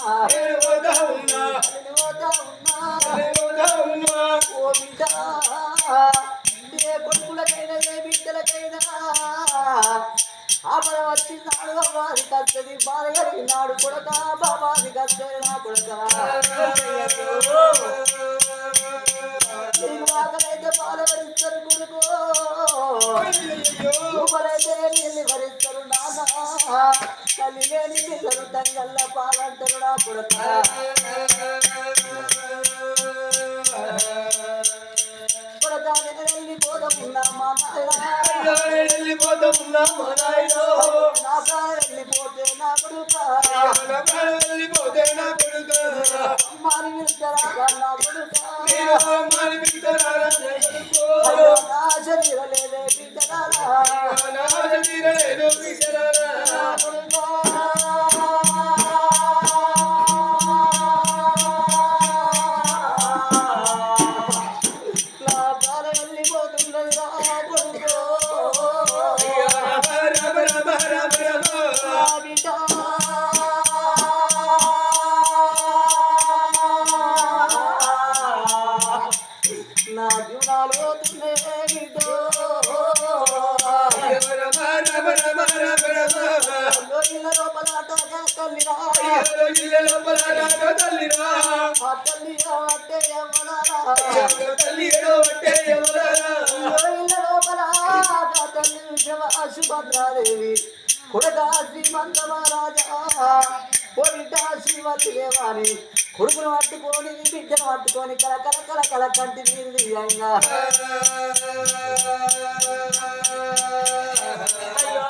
ఓ బిడ్డ ఏ కొడుకులకైనా ఏ బిడ్డలకైనా ఆపద వచ్చినాడు బాబాది కత్తది బాధ కలిగినాడు కొడక బాబాది కత్తది నా కొడక ఆకలైతే పాలు భరిస్తారు కొడుకు రూపలైతే నీళ్ళు భరిస్తారు నాన్న తల్లి లేని పిల్లలు తంగల్ల పాలంటారు నా కొడక వెళ్ళిపోతున్నా మా నాయన నా ప్రాణం వెళ్ళిపోతే నా కొడుక అమ్మాని పిలుస్తారా నా కొడుక నా శరీరం లేదే బిడ్డలారా నా జునాలో సుభద్రాదేవి కొడుకా శ్రీమంత మహారాజా కొడుక శ్రీమతి దేవాని కొడుకును పట్టుకొని బిడ్డను పట్టుకొని కల కంటి నీరు దివ్యంగా అయ్యో